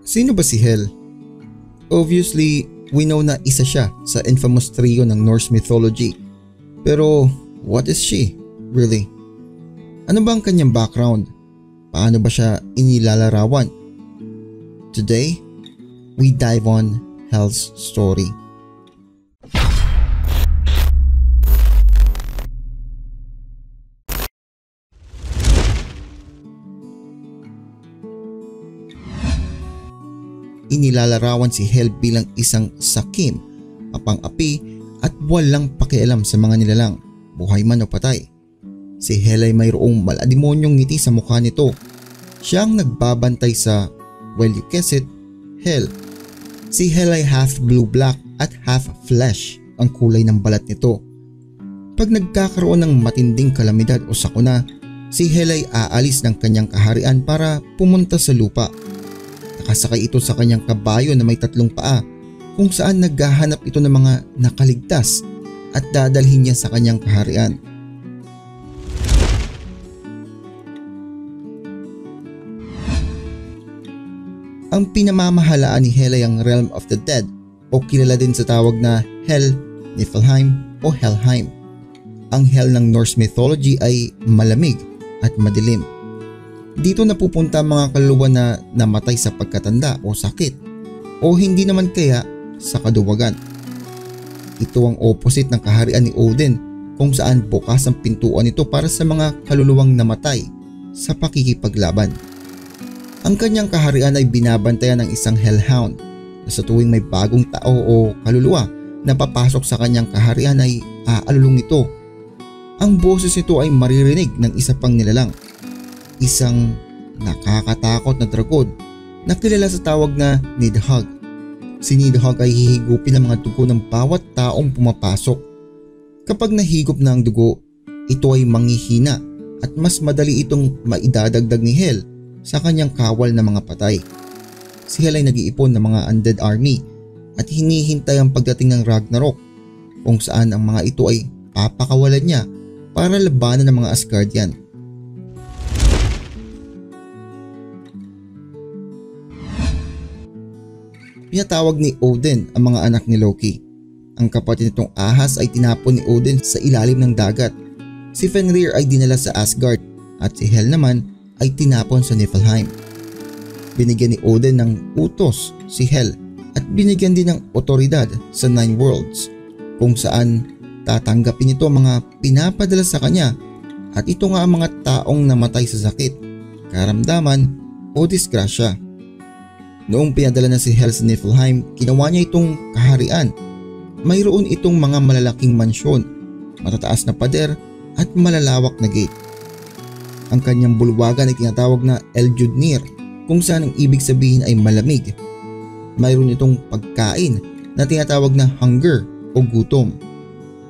Sino ba si Hel? Obviously, we know na isa siya sa infamous trio ng Norse mythology. Pero what is she, really? Ano ba ang kanyang background? Paano ba siya inilalarawan? Today, we dive on Hel's story. Inilalarawan si Hel bilang isang sakim, mapang-api at walang pakialam sa mga nilalang, buhay man o patay. Si Hel ay mayroong malademonyong ngiti sa mukha nito. Siya ang nagbabantay sa, well you guess it, Hel. Si Hel ay half blue-black at half flesh ang kulay ng balat nito. Pag nagkakaroon ng matinding kalamidad o sakuna, si Hel ay aalis ng kanyang kaharian para pumunta sa lupa. Nakasakay ito sa kanyang kabayo na may 3 paa kung saan naghahanap ito ng mga nakaligtas at dadalhin niya sa kanyang kaharian. Ang pinamamahalaan ni Hel ay ang Realm of the Dead o kilala din sa tawag na Hel, Niflheim o Helheim. Ang Hel ng Norse mythology ay malamig at madilim. Dito napupunta ang mga kaluluwa na namatay sa pagkatanda o sakit o hindi naman kaya sa kaduwagan. Ito ang opposite ng kaharian ni Odin kung saan bukas ang pintuan nito para sa mga kaluluwang namatay sa pakikipaglaban. Ang kanyang kaharian ay binabantayan ng isang Hellhound na sa tuwing may bagong tao o kaluluwa na papasok sa kanyang kaharian ay aalulong ito. Ang boses nito ay maririnig ng isa pang nilalang, isang nakakatakot na dragon na kilala sa tawag na Nidhogg. Si Nidhogg ay hihigupin ang mga dugo ng bawat taong pumapasok. Kapag nahigop na ang dugo, ito ay manghihina at mas madali itong maidadagdag ni Hel sa kanyang kawal na mga patay. Si Hel ay nag-iipon ng mga undead army at hinihintay ang pagdating ng Ragnarok kung saan ang mga ito ay papakawalan niya para labanan ng mga Asgardian. Pinatawag ni Odin ang mga anak ni Loki. Ang kapatid nitong ahas ay tinapon ni Odin sa ilalim ng dagat. Si Fenrir ay dinala sa Asgard at si Hel naman ay tinapon sa Niflheim. Binigyan ni Odin ng utos si Hel at binigyan din ng otoridad sa 9 worlds kung saan tatanggapin nito ang mga pinapadala sa kanya at ito nga ang mga taong namatay sa sakit, karamdaman o disgrasya. Noong pinadala na si Hel sa Niflheim, ginawa niya itong kaharian. Mayroon itong mga malalaking mansyon, matataas na pader at malalawak na gate. Ang kanyang bulwagan ay tinatawag na Eljudnir kung saan ang ibig sabihin ay malamig. Mayroon itong pagkain na tinatawag na hunger o gutom.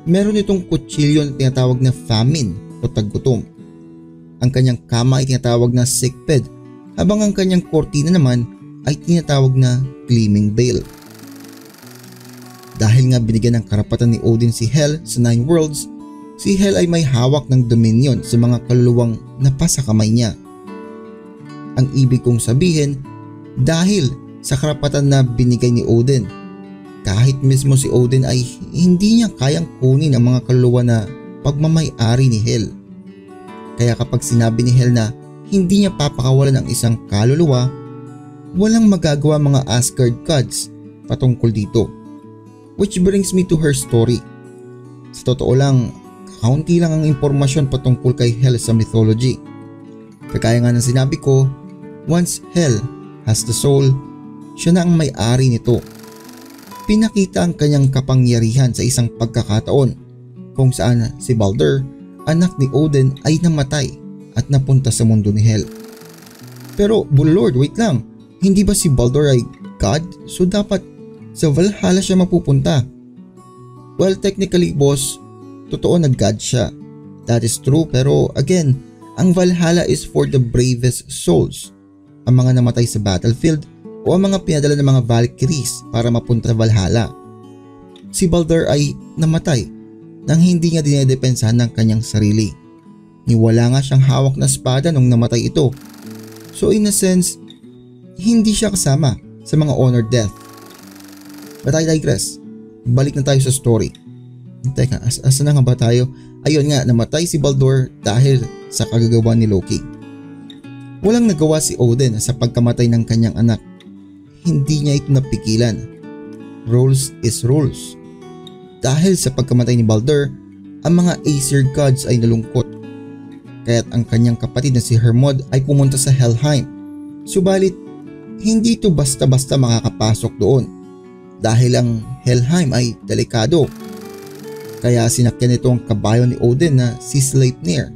Meron itong kutsilyo na tinatawag na famine o taggutom. Ang kanyang kama ay tinatawag na sick bed habang ang kanyang kortina naman ay tinatawag na gleaming veil. Dahil nga binigyan ng karapatan ni Odin si Hel sa 9 worlds, si Hel ay may hawak ng dominion sa mga kaluluwang napasa kamay niya. Ang ibig kong sabihin, dahil sa karapatan na binigay ni Odin, kahit mismo si Odin ay hindi niya kayang kunin ang mga kaluluwa na pagmamay-ari ni Hel. Kaya kapag sinabi ni Hel na hindi niya papakawalan ang isang kaluluwa, walang magagawa mga Asgard gods patungkol dito. Which brings me to her story. Sa totoo lang, kaunti lang ang impormasyon patungkol kay Hel sa mythology. Kagaya nga ng sinabi ko, once Hel has the soul, siya na ang may-ari nito. Pinakita ang kanyang kapangyarihan sa isang pagkakataon kung saan si Baldur, anak ni Odin, ay namatay at napunta sa mundo ni Hel. Pero Lord, wait lang. Hindi ba si Baldur ay God? So dapat sa Valhalla siya mapupunta. Well, technically boss, totoo na God siya. That is true, pero again, ang Valhalla is for the bravest souls. Ang mga namatay sa battlefield o ang mga pinadala ng mga Valkyries para mapunta sa Valhalla. Si Baldur ay namatay nang hindi niya dinedepensahan ng kanyang sarili. Wala nga siyang hawak na espada nung namatay ito. So in a sense, hindi siya kasama sa mga honored death. But I digress. Balik na tayo sa story. Teka, asa na nga ba tayo? Ayun nga, namatay si Baldur dahil sa kagagawa ni Loki. Walang nagawa si Odin sa pagkamatay ng kanyang anak. Hindi niya ito napigilan. Rules is rules. Dahil sa pagkamatay ni Baldur, ang mga Aesir gods ay nalungkot. Kaya't ang kanyang kapatid na si Hermod ay pumunta sa Helheim. Subalit, hindi ito basta-basta makakapasok doon dahil ang Helheim ay delikado. Kaya sinakyan nito ang kabayo ni Odin na si Sleipnir.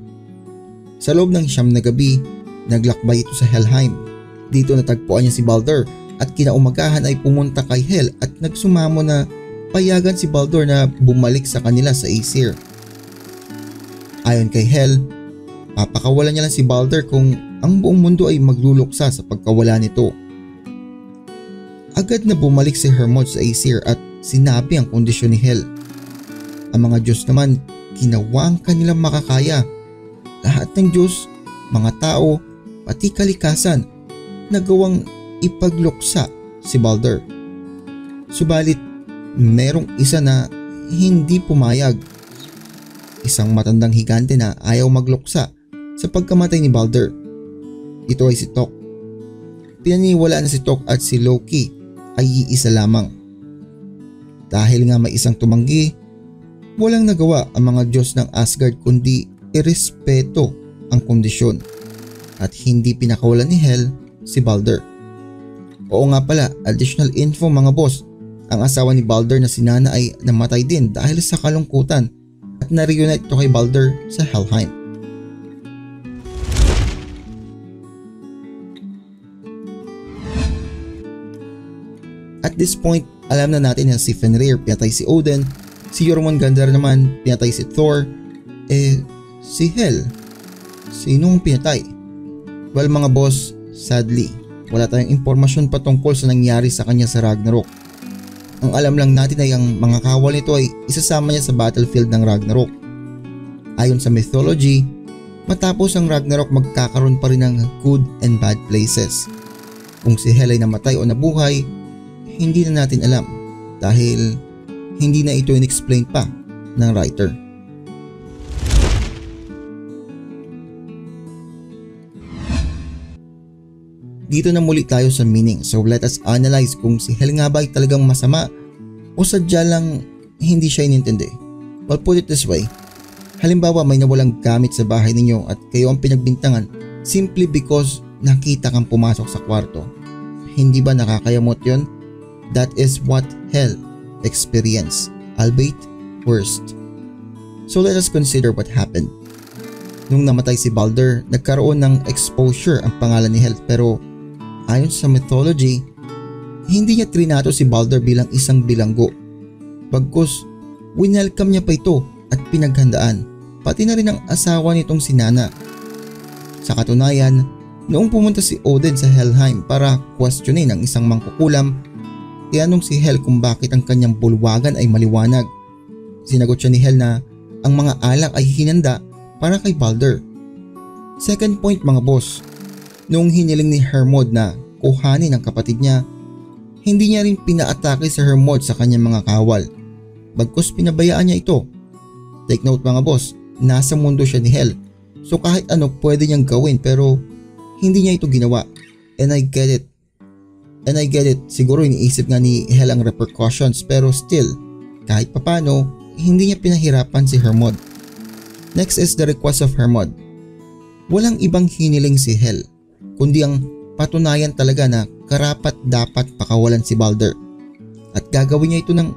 Sa loob ng 9 na gabi, naglakbay ito sa Helheim. Dito natagpuan niya si Baldur at kinaumagahan ay pumunta kay Hel at nagsumamo na payagan si Baldur na bumalik sa kanila sa Aesir. Ayon kay Hel, papakawalan niya lang si Baldur kung ang buong mundo ay magluluksa sa pagkawala nito. Agad na bumalik si Hermod sa Aesir at sinabi ang kondisyon ni Hel. Ang mga Diyos naman ginawa ang kanilang makakaya. Lahat ng Diyos, mga tao, pati kalikasan nagawang ipagluksa si Baldur. Subalit merong isa na hindi pumayag. Isang matandang higante na ayaw magluksa sa pagkamatay ni Baldur. Ito ay si Thok. Pinaniwalaan na si Thok at si Loki ay iisa lamang. Dahil nga may isang tumanggi, walang nagawa ang mga Diyos ng Asgard kundi irespeto ang kondisyon at hindi pinakawalan ni Hel si Baldur. Oo nga pala, additional info mga boss, ang asawa ni Baldur na si Nanna ay namatay din dahil sa kalungkutan at na-reunite ito kay Baldur sa Helheim. At this point, alam na natin na si Fenrir pinatay si Odin, si Jormungandr naman pinatay si Thor, si Hel, sinong pinatay? Well mga boss, sadly, wala tayong impormasyon patungkol sa nangyari sa kanya sa Ragnarok. Ang alam lang natin ay ang mga kawal nito ay isasama niya sa battlefield ng Ragnarok. Ayon sa mythology, matapos ang Ragnarok magkakaroon pa rin ng good and bad places. Kung si Hel ay namatay o nabuhay, hindi na natin alam dahil hindi na ito in-explain pa ng writer. Dito na muli tayo sa meaning, so let us analyze kung si Hel nga ba ay talagang masama o sadya lang hindi siya inintindi. Well, put it this way, halimbawa may nawalang gamit sa bahay ninyo at kayo ang pinagbintangan simply because nakita kang pumasok sa kwarto. Hindi ba nakakayamot yun? That is what Hel experienced, albeit worst. So let us consider what happened. Nung namatay si Baldur, nagkaroon ng exposure ang pangalan ni Hel, pero ayon sa mythology, hindi niya trinato si Baldur bilang isang bilanggo. Bagkus, winelcome niya pa ito at pinaghandaan, pati na rin ang asawa nitong si Nanna. Sa katunayan, noong pumunta si Odin sa Helheim para questionin ang isang mangkukulam, tinanong si Hel kung bakit ang kanyang bulwagan ay maliwanag. Sinagot siya ni Hel na ang mga alak ay hinanda para kay Baldur. Second point mga boss, noong hiniling ni Hermod na kuhanin ang kapatid niya, hindi niya rin pinaatake si Hermod sa kanyang mga kawal. Bagkus pinabayaan niya ito. Take note mga boss, nasa mundo siya ni Hel, so kahit ano pwede niyang gawin pero hindi niya ito ginawa. And I get it. Siguro iniisip nga ni Hel ang repercussions pero still, kahit papano, hindi niya pinahirapan si Hermod. Next is the request of Hermod. Walang ibang hiniling si Hel, kundi ang patunayan talaga na karapat dapat pakawalan si Baldur. At gagawin niya ito ng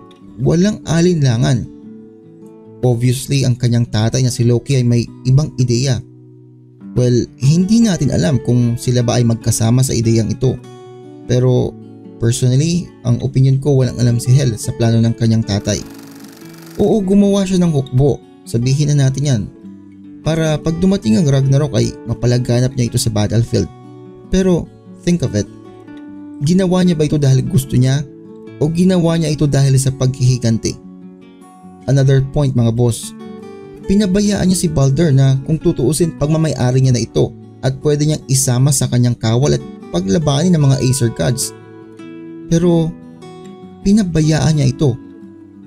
walang alinlangan. Obviously, ang kanyang tatay na si Loki ay may ibang ideya. Well, hindi natin alam kung sila ba ay magkasama sa ideyang ito. Pero personally, ang opinion ko walang alam si Hel sa plano ng kanyang tatay. Oo, gumawa siya ng hukbo, sabihin na natin yan, para pag dumating ang Ragnarok ay mapalaganap niya ito sa battlefield. Pero think of it, ginawa niya ba ito dahil gusto niya o ginawa niya ito dahil sa paghihiganti? Another point mga boss, pinabayaan niya si Baldur na kung tutuusin pagmamay-ari niya na ito at pwede niyang isama sa kanyang kawal at paglabanin ng mga Aesir gods. Pero pinabayaan niya ito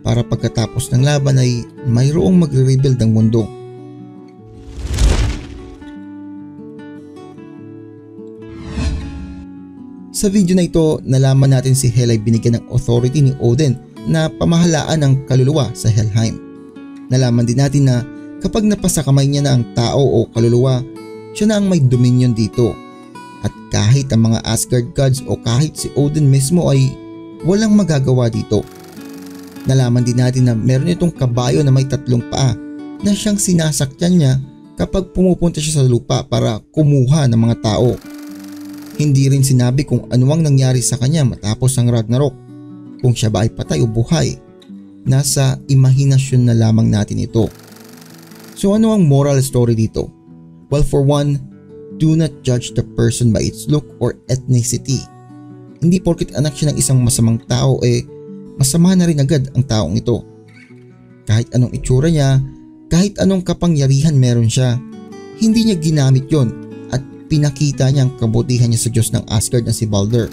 para pagkatapos ng laban ay mayroong magre-rebuild ng mundo. Sa video na ito, nalaman natin si Hel ay binigyan ng authority ni Odin na pamahalaan ang kaluluwa sa Helheim. Nalaman din natin na kapag napasa kamay niya na ang tao o kaluluwa, siya na ang may dominion dito. At kahit ang mga Asgard gods o kahit si Odin mismo ay walang magagawa dito. Nalaman din natin na meron itong kabayo na may 3 paa na siyang sinasakyan niya kapag pumupunta siya sa lupa para kumuha ng mga tao. Hindi rin sinabi kung ano ang nangyari sa kanya matapos ang Ragnarok, kung siya ba ay patay o buhay. Nasa imahinasyon na lamang natin ito. So ano ang moral story dito? Well, for one, do not judge the person by its look or ethnicity. Hindi porket anak siya ng isang masamang tao masama na rin agad ang taong ito. Kahit anong itsura niya, kahit anong kapangyarihan meron siya, hindi niya ginamit yon at pinakita niya ang kabutihan niya sa Diyos ng Asgard na si Baldur.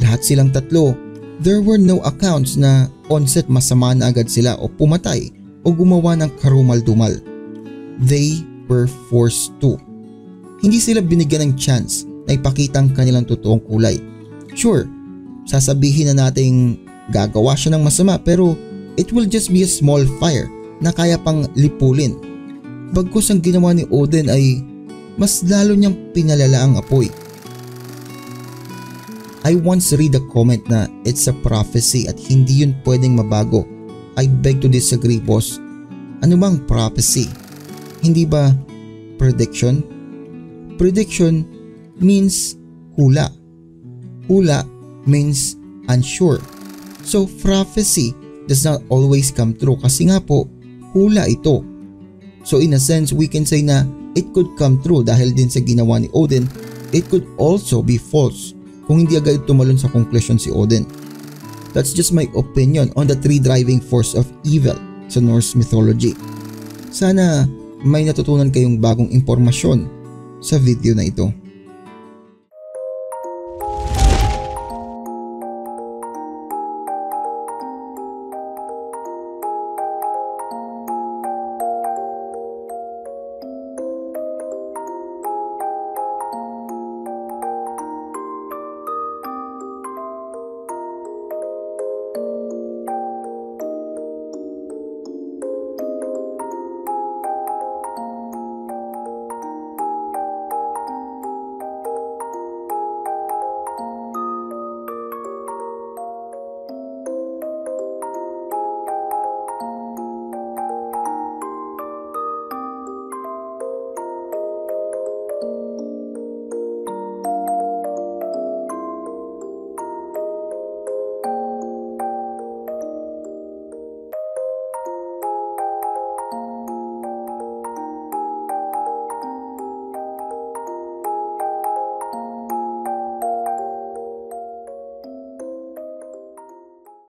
Lahat silang 3, there were no accounts na onset masama na agad sila o pumatay o gumawa ng karumal-dumal. They were forced to. Hindi sila binigyan ng chance na ipakita ang kanilang totoong kulay. Sure, sasabihin na nating gagawa siya ng masama pero it will just be a small fire na kaya pang lipulin. Bagkus ang ginawa ni Odin ay mas lalo niyang pinalala ang apoy. I once read a comment na it's a prophecy at hindi yun pwedeng mabago. I beg to disagree, boss. Ano bang prophecy? Hindi ba prediction? Prediction means hula. Hula means unsure. So prophecy does not always come true kasi nga po hula ito. So in a sense we can say na it could come true dahil din sa ginawa ni Odin. It could also be false kung hindi agad tumalon sa conclusion si Odin. That's just my opinion on the 3 driving force of evil sa Norse mythology. Sana may natutunan kayong bagong impormasyon sa video na ito.